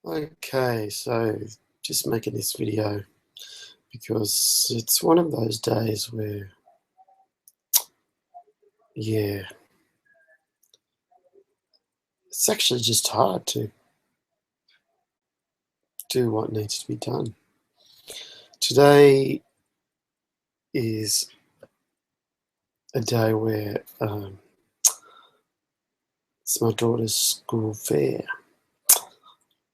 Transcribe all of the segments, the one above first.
Okay, so just making this video because it's one of those days where, yeah, it's actually just hard to do what needs to be done. Today is a day where it's my daughter's school fair.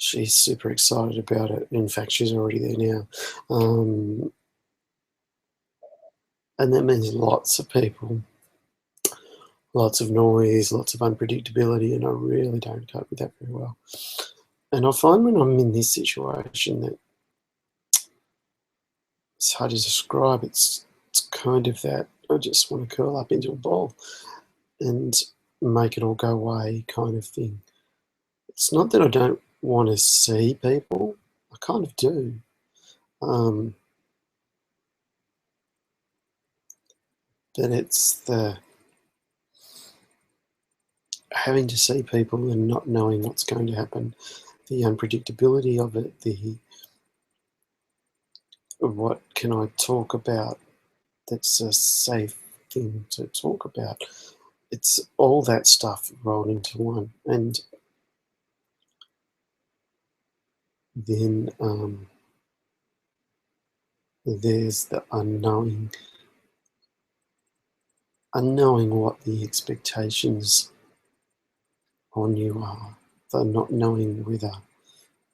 She's super excited about it. In fact, she's already there now. And that means lots of people, lots of noise, lots of unpredictability, and I really don't cope with that very well. And I find when I'm in this situation that it's hard to describe. It's kind of that I just want to curl up into a ball and make it all go away kind of thing. It's not that I don't want to see people. I kind of do. But it's the having to see people and not knowing what's going to happen, the unpredictability of it, the what can I talk about that's a safe thing to talk about. It's all that stuff rolled into one. And then there's the unknowing what the expectations on you are, the not knowing whether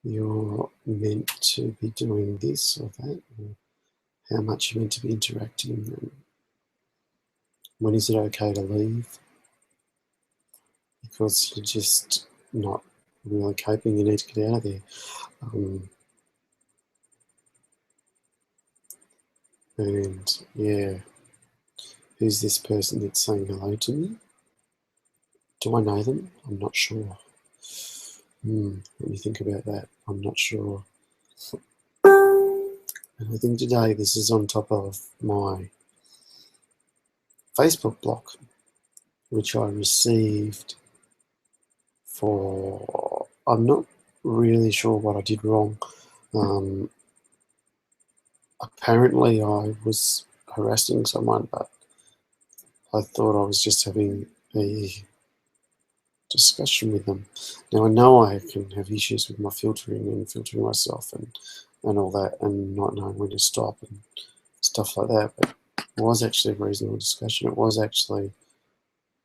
you're meant to be doing this or that, or how much you're meant to be interacting, and when is it okay to leave because you're just not really coping, you need to get out of there. And yeah, who's this person that's saying hello to me? Do I know them? I'm not sure. Let me think about that. I'm not sure. And I think today this is on top of my Facebook block, which I received for, I'm not really sure what I did wrong. Apparently I was harassing someone, but I thought I was just having a discussion with them. Now I know I can have issues with my filtering and filtering myself and all that, and not knowing when to stop and stuff like that, but it was actually a reasonable discussion. It was actually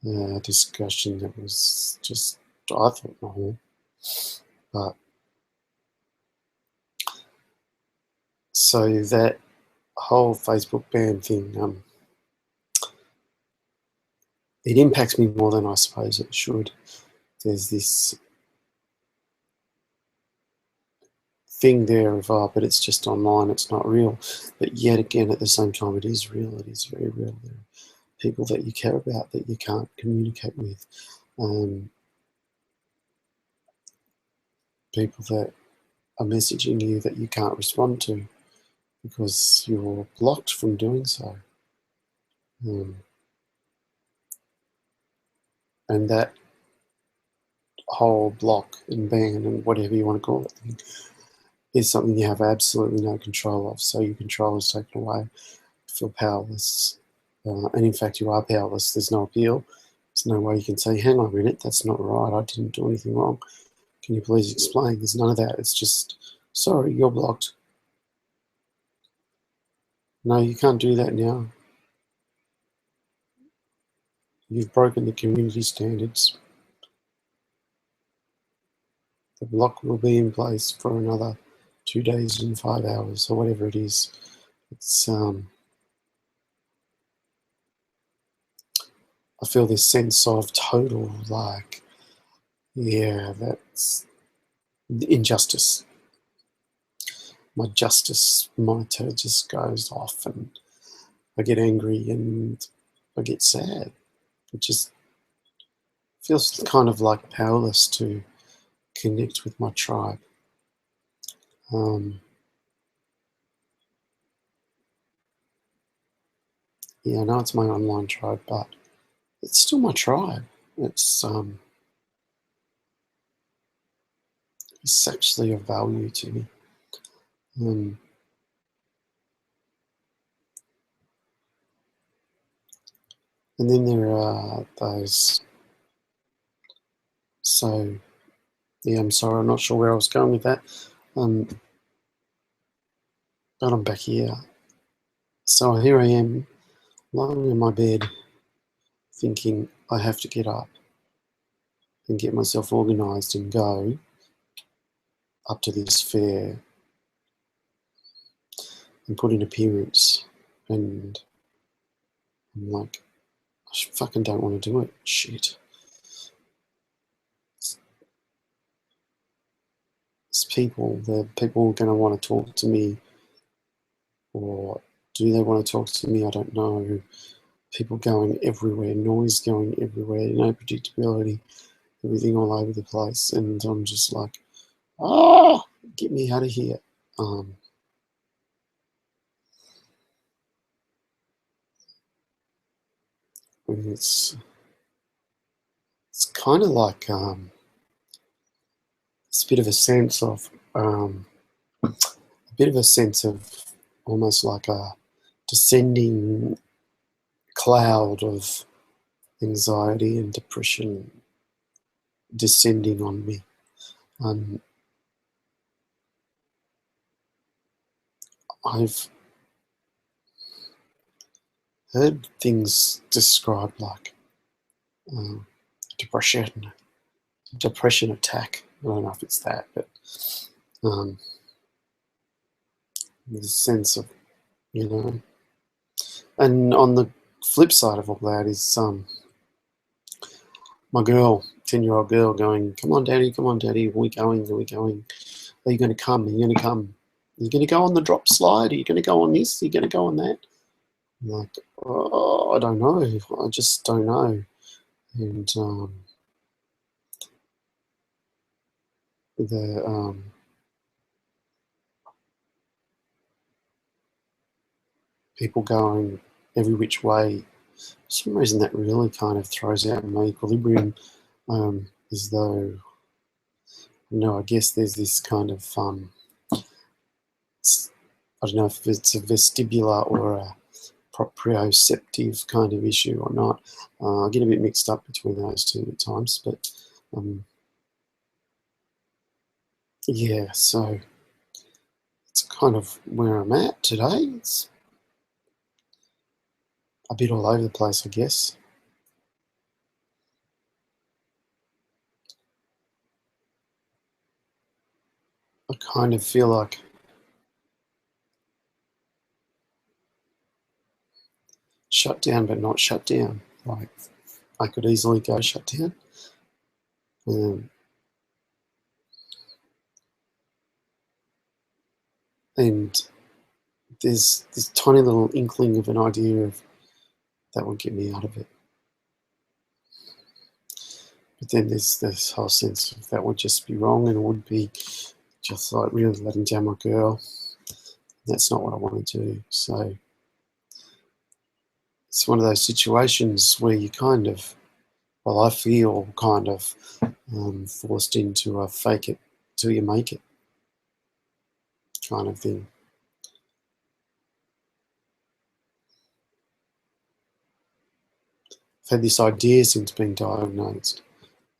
a discussion that was just, I thought, normal. But so that whole Facebook ban thing, it impacts me more than I suppose it should. There's this thing there of, oh, but it's just online, it's not real. But yet again, at the same time, it is real. It is very real. There are people that you care about that you can't communicate with. People that are messaging you that you can't respond to because you're blocked from doing so. And that whole block and ban and whatever you want to call it is something you have absolutely no control of. So your control is taken away. You feel powerless. And in fact, you are powerless. There's no appeal. There's no way you can say, hang on a minute, that's not right. I didn't do anything wrong. Can you please explain? There's none of that. It's just, sorry, you're blocked. No, you can't do that now. You've broken the community standards. The block will be in place for another 2 days and 5 hours or whatever it is. It's I feel this sense of total, like, yeah, that's injustice. My justice monitor just goes off and I get angry and I get sad. It just feels kind of like powerless to connect with my tribe. Yeah, I know it's my online tribe, but it's still my tribe. It's is actually of value to me. Um, and then there are those. So yeah, I'm sorry, I'm not sure where I was going with that. But I'm back here. So here I am, lying in my bed, thinking I have to get up and get myself organised and go up to this fair and put in appearance. And I'm like, I fucking don't want to do it. Shit. It's people. The people are going to want to talk to me, or do they want to talk to me? I don't know. People going everywhere, noise going everywhere, no predictability, everything all over the place. And I'm just like, ah, get me out of here. Um, it's kind of like it's a bit of a sense of almost like a descending cloud of anxiety and depression descending on me. Um, I've heard things described like um, depression, depression attack. I don't know if it's that, but um, the sense of, you know. And on the flip side of all that is my girl, 10-year-old girl, going, come on, daddy, are we going? Are we going? Are you going to come? Are you going to come? Are you going to go on the drop slide? Are you going to go on this? Are you going to go on that? I'm like, oh, I don't know. I just don't know. And the people going every which way, for some reason that really kind of throws out my equilibrium, as though, I guess there's this kind of, I don't know if it's a vestibular or a proprioceptive kind of issue or not. I get a bit mixed up between those two at times, but yeah, so it's kind of where I'm at today. It's a bit all over the place, I guess. I kind of feel like shut down, but not shut down. Like I could easily go shut down. Um, and there's this tiny little inkling of an idea of that would get me out of it. But then there's this whole sense of that would just be wrong and it would be just like really letting down my girl. That's not what I want to do. So it's one of those situations where you kind of, well, I feel kind of forced into a fake it till you make it kind of thing. I've had this idea since being diagnosed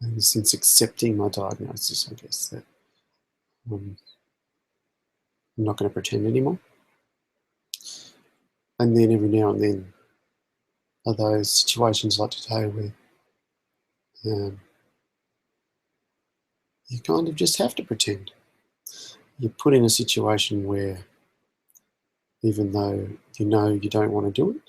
and since accepting my diagnosis, I guess, that I'm not going to pretend anymore. And then every now and then are those situations like today where you kind of just have to pretend. You're put in a situation where even though you don't want to do it,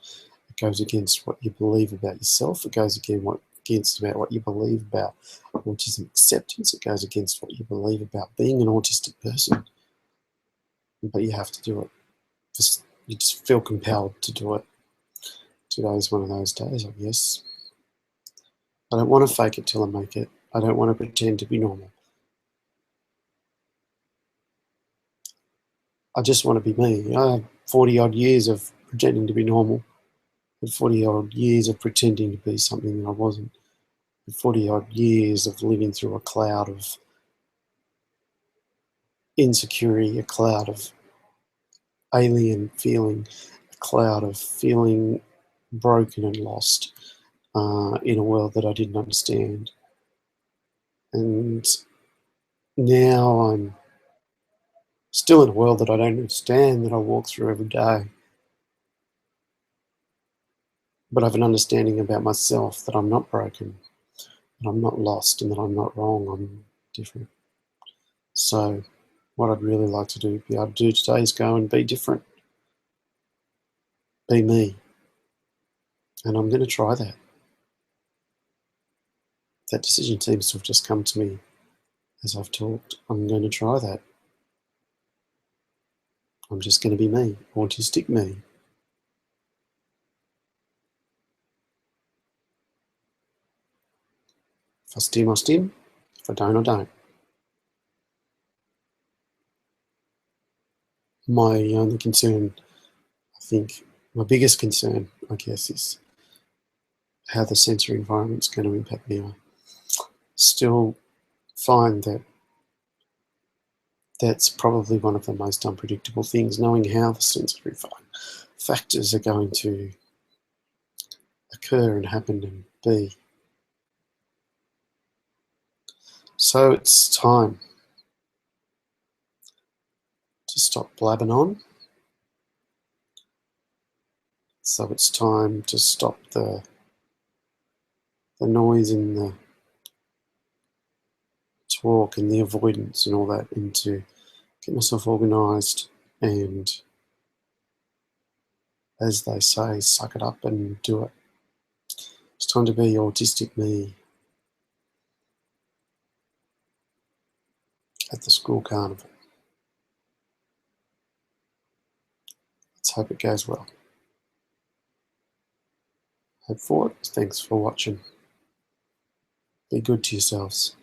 it goes against what you believe about yourself. It goes against about what you believe about autism acceptance. It goes against what you believe about being an autistic person. But you have to do it. You just feel compelled to do it. Today's one of those days, I guess. I don't want to fake it till I make it. I don't want to pretend to be normal. I just want to be me. I have 40 odd years of pretending to be normal, and 40 odd years of pretending to be something that I wasn't, and 40 odd years of living through a cloud of insecurity, a cloud of alien feeling, a cloud of feeling broken and lost in a world that I didn't understand. And now I'm still in a world that I don't understand, that I walk through every day. But I have an understanding about myself that I'm not broken, that I'm not lost, and that I'm not wrong, I'm different. So what I'd really like to be able to do today is go and be different, be me. And I'm going to try that. That decision seems to have just come to me as I've talked. I'm going to try that. I'm just going to be me, autistic me. If I stim, I stim. If I don't, I don't. My only concern, I think, my biggest concern, I guess, is how the sensory environment's going to impact me. I still find that that's probably one of the most unpredictable things, knowing how the sensory factors are going to occur and happen and be. So it's time to stop blabbing on. So it's time to stop the noise and the talk and the avoidance and all that, and to get myself organised and, as they say, suck it up and do it. It's time to be autistic me at the school carnival. Let's hope it goes well. Hope for it. Thanks for watching. Be good to yourselves.